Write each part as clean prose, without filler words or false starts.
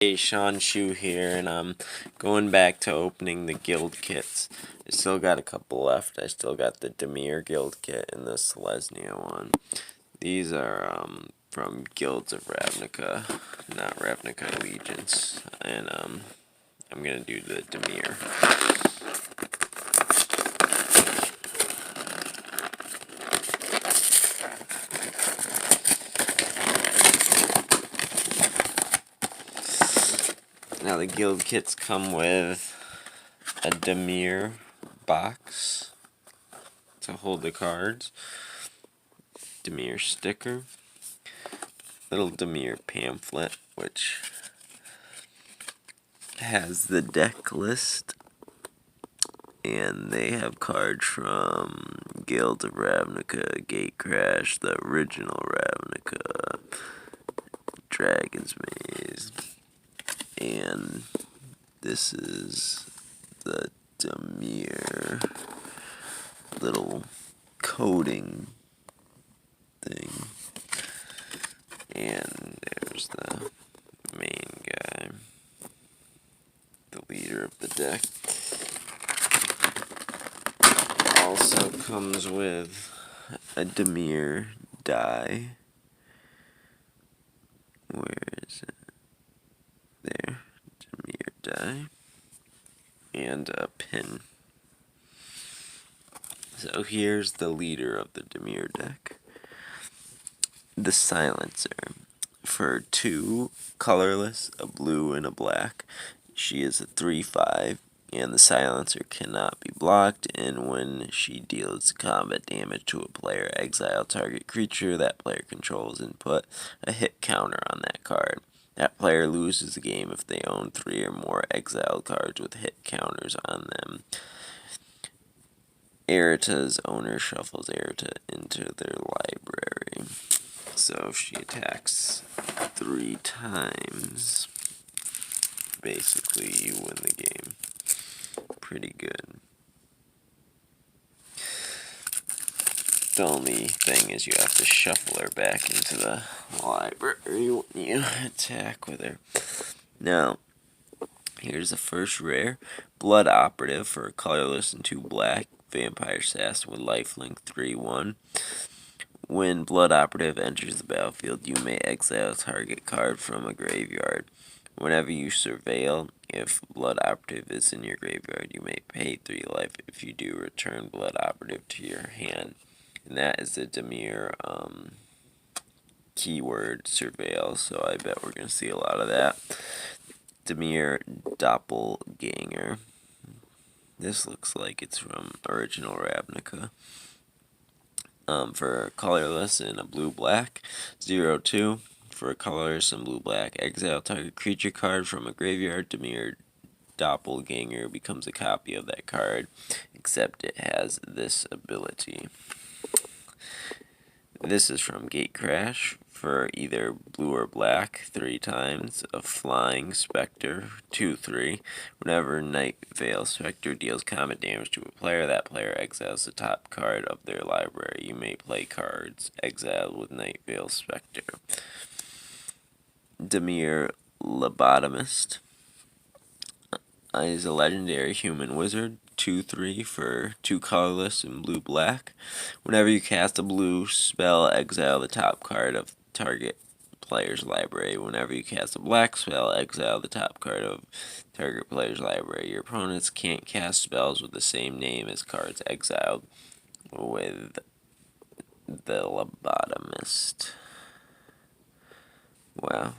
Hey, Sean Shu here, and I'm going back to opening the guild kits. I still got a couple left. I still got the Dimir guild kit and the Selesnya one. These are from Guilds of Ravnica, not Ravnica Allegiance, and I'm gonna do the Dimir. Now the guild kits come with a Dimir box to hold the cards, Dimir sticker, little Dimir pamphlet, which has the deck list, and they have cards from Guild of Ravnica, Gate Crash, the original Ravnica, Dragon's Maze, and this is the Dimir little coding thing, and there's the main guy, the leader of the deck. Also comes with a Dimir die. Where is it? There. Dimir die. And a pin. So here's the leader of the Dimir deck. The Silencer. For 2 colorless, a blue and a black. She is a 3/5. And the Silencer cannot be blocked, and when she deals combat damage to a player, exile target creature that player controls and put a hit counter on that card. That player loses the game if they own 3 or more exiled cards with hit counters on them. Erita's owner shuffles Erita into their library. So if she attacks 3 times, basically you win the game. Pretty good. The only thing is you have to shuffle her back into the library when you attack with her. Now, here's the first rare. Blood Operative for colorless and 2 black. Vampire Assassin with lifelink 3/1. When Blood Operative enters the battlefield, you may exile a target card from a graveyard. Whenever you surveil, if Blood Operative is in your graveyard, you may pay 3 life. If you do, return Blood Operative to your hand. And that is the Dimir keyword surveil, so I bet we're going to see a lot of that. Dimir Doppelganger. This looks like it's from original Ravnica. For colorless and a blue-black, 0/2. For colorless and blue-black, exile target creature card from a graveyard. Dimir Doppelganger becomes a copy of that card, except it has this ability. This is from Gate Crash. For either blue or black, 3 times, a flying specter, 2/3. Whenever Night Veil Specter deals combat damage to a player, that player exiles the top card of their library. You may play cards exiled with Night Veil Specter. Dimir Lobotomist is a legendary human wizard. 2/3 for 2 colorless and blue-black. Whenever you cast a blue spell, exile the top card of target player's library. Whenever you cast a black spell, exile the top card of target player's library. Your opponents can't cast spells with the same name as cards exiled with the Lobotomist. Wow.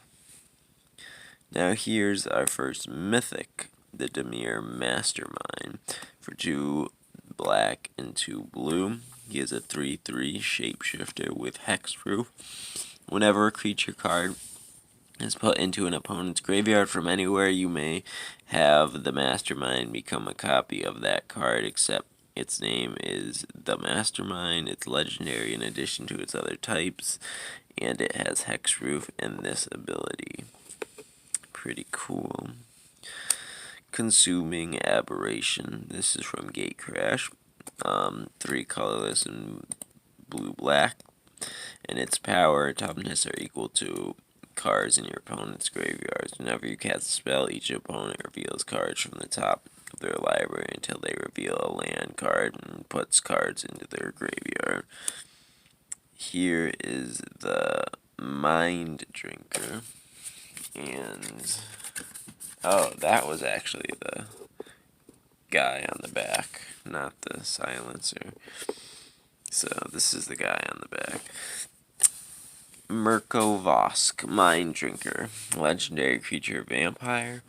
Now here's our first mythic, the Dimir Mastermind. For 2 black and 2 blue, he is a 3/3 shapeshifter with hexproof. Whenever a creature card is put into an opponent's graveyard from anywhere, you may have the Mastermind become a copy of that card, except its name is the Mastermind. It's legendary in addition to its other types, and it has hexproof and this ability. Pretty cool. Consuming Aberration. This is from Gate Crash. 3 colorless and blue-black. And its power and toughness are equal to cards in your opponent's graveyard. Whenever you cast a spell, each opponent reveals cards from the top of their library until they reveal a land card and puts cards into their graveyard. Here is the Mind Drinker. And, oh, that was actually the guy on the back, not the silencer. So this is the guy on the back. Mirko Vosk, Mind Drinker, legendary creature vampire.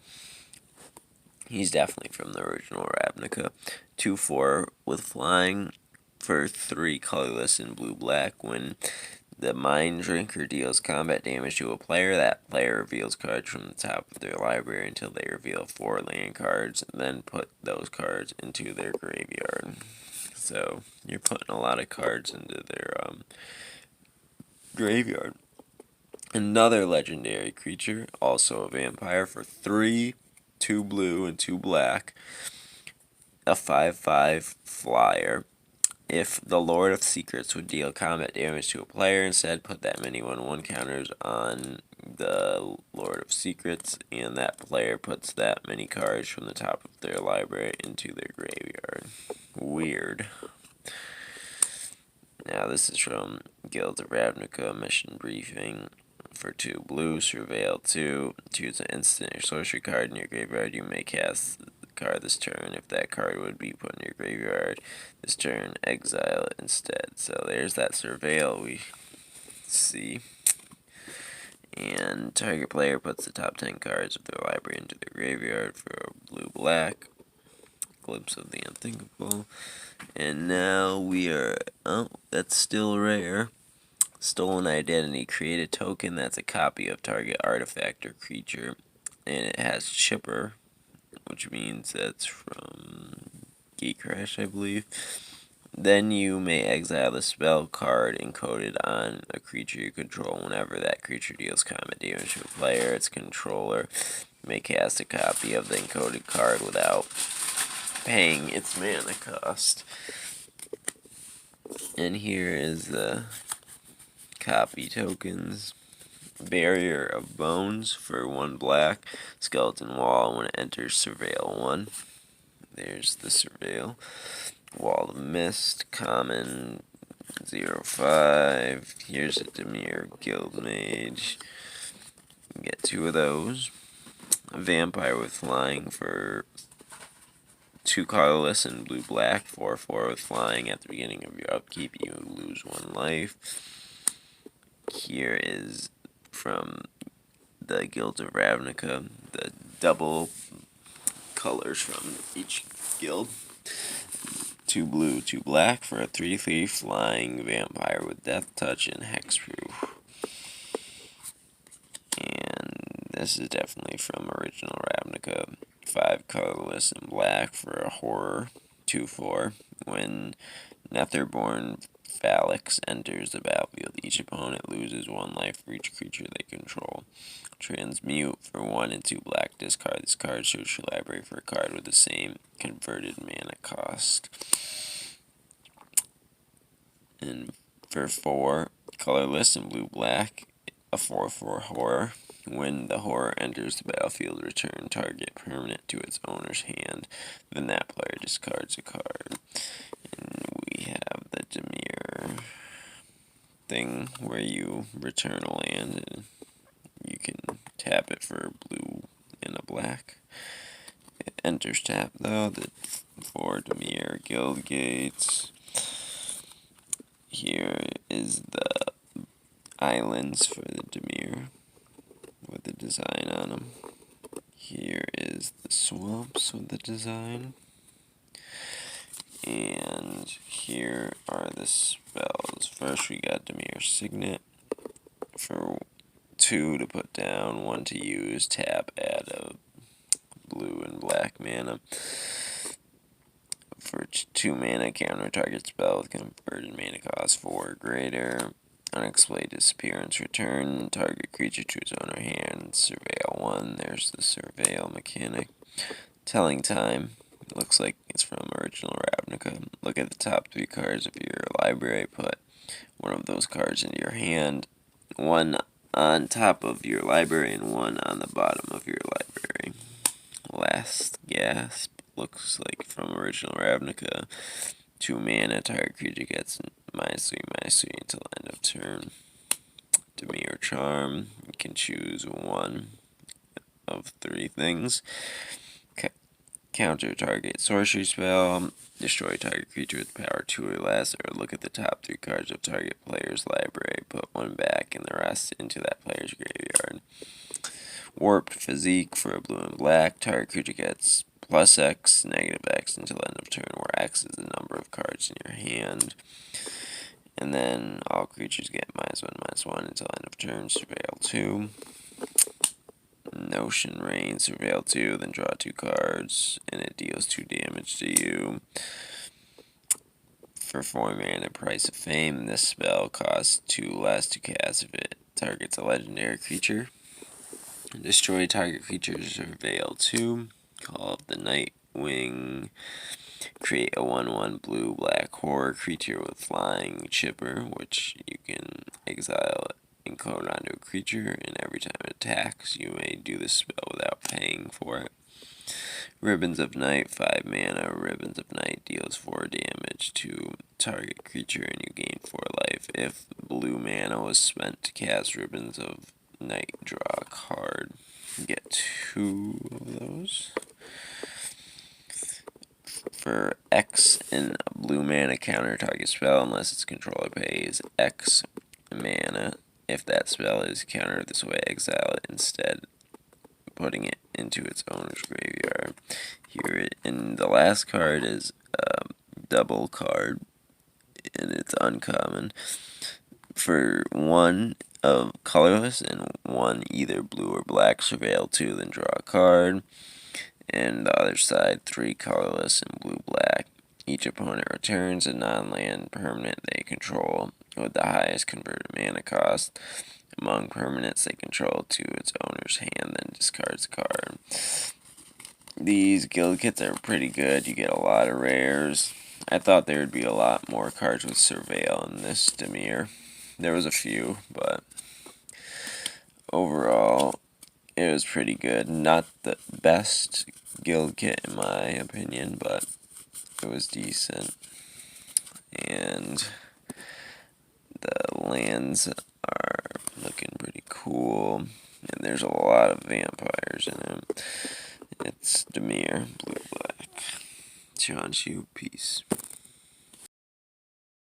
He's definitely from the original Ravnica. 2/4 with flying for 3 colorless and blue-black. When the Mind Drinker deals combat damage to a player, that player reveals cards from the top of their library until they reveal 4 land cards, and then put those cards into their graveyard. So you're putting a lot of cards into their graveyard. Another legendary creature, also a vampire, for 3, 2 blue and 2 black, a 5/5 flyer. If the Lord of Secrets would deal combat damage to a player, instead put that many 1/1 counters on the Lord of Secrets, and that player puts that many cards from the top of their library into their graveyard. Weird. Now this is from Guild of Ravnica Mission Briefing. For 2 blue, Surveil 2. Choose an instant or sorcery card in your graveyard. You may cast the card this turn. If that card would be put in your graveyard this turn, exile it instead. So there's that Surveil we see. And target player puts the top 10 cards of their library into their graveyard for blue-black. Glimpse of the Unthinkable. And now we are... oh, that's still rare. Stolen Identity. Create a token that's a copy of target artifact or creature, and it has Chipper, which means that's from Gatecrash, I believe. Then you may exile the spell card encoded on a creature you control. Whenever that creature deals combat damage to a player, its controller may cast a copy of the encoded card without paying its mana cost. And here is the copy tokens. Barrier of Bones for 1 black. Skeleton Wall when it enters Surveil 1. There's the Surveil. Wall of Mist, common 0/5. Here's a Dimir Guild Mage. Get 2 of those. A Vampire with Flying for 2 colorless and blue-black. 4/4 with Flying. At the beginning of your upkeep, you lose 1 life. Here is from the Guild of Ravnica, the double colors from each guild. 2 blue, 2 black for a 3/3 flying vampire with death touch and hexproof. And this is definitely from original Ravnica. 5 colorless and black for a horror 2/4. When Netherborn Phalanx enters the battlefield, each opponent loses 1 life for each creature they control. Transmute for 1 and 2 black. Discard this card. Search your library for a card with the same converted mana cost. And for 4 colorless and blue-black, a 4/4 horror. When the horror enters the battlefield, return target permanent to its owner's hand. Then that player discards a card. And we have the Dimir thing where you return a land and you can tap it for blue and a black. It enters tap though. The 4 Dimir Guild Gates. Here is the islands for the Dimir with the design on them. Here is the swamps with the design. And here are the spells. First we got Dimir Signet for 2 to put down, 1 to use, tap, add a blue and black mana. For 2 mana, counter target spell with converted mana cost 4 or greater. Unexplained disappearance, return target creature to its owner hand. Surveil 1, there's the Surveil mechanic. Telling Time, looks like it's from original Ravnica. Look at the top 3 cards of your library, put 1 of those cards into your hand. 1 on top of your library and 1 on the bottom of your library. Last gasp looks like from original ravnica. 2 mana, target creature gets -3/-3 until end of turn. Dimir charm, you can choose 1 of 3 things. Counter target sorcery spell, destroy target creature with power 2 or less, or look at the top 3 cards of target player's library, put 1 back and the rest into that player's graveyard. Warped Physique for a blue and black, target creature gets +X, -X until end of turn, where X is the number of cards in your hand. And then all creatures get -1/-1 until end of turn, Surveil 2. Notion Rain, Surveil 2, then draw 2 cards, and it deals 2 damage to you. For 4 mana, Price of Fame, this spell costs 2 less to cast if it targets a legendary creature. Destroy target creature's Surveil 2, Call of the Nightwing, create a 1/1 blue-black horror creature with flying chipper, which you can exile and code onto a creature, and every time it attacks, you may do this spell without paying for it. Ribbons of Night, 5 mana. Ribbons of Night deals 4 damage to target creature, and you gain 4 life. If blue mana was spent to cast Ribbons of Night, draw a card. You get 2 of those. For X in a blue mana, counter target spell unless its controller pays X mana. If that spell is countered this way, exile it instead, putting it into its owner's graveyard. Here, and the last card is a double card, and it's uncommon. For 1 of colorless and 1 either blue or black, Surveil 2, then draw a card. And the other side, 3 colorless and blue-black. Each opponent returns a non-land permanent they control with the highest converted mana cost among permanents they control to its owner's hand, then discards a card. These guild kits are pretty good. You get a lot of rares. I thought there would be a lot more cards with Surveil in this Dimir. There was a few, but overall, it was pretty good. Not the best guild kit in my opinion, but it was decent. And the lands are looking pretty cool. And there's a lot of vampires in it. It's Dimir, blue-black. Chanshu, peace.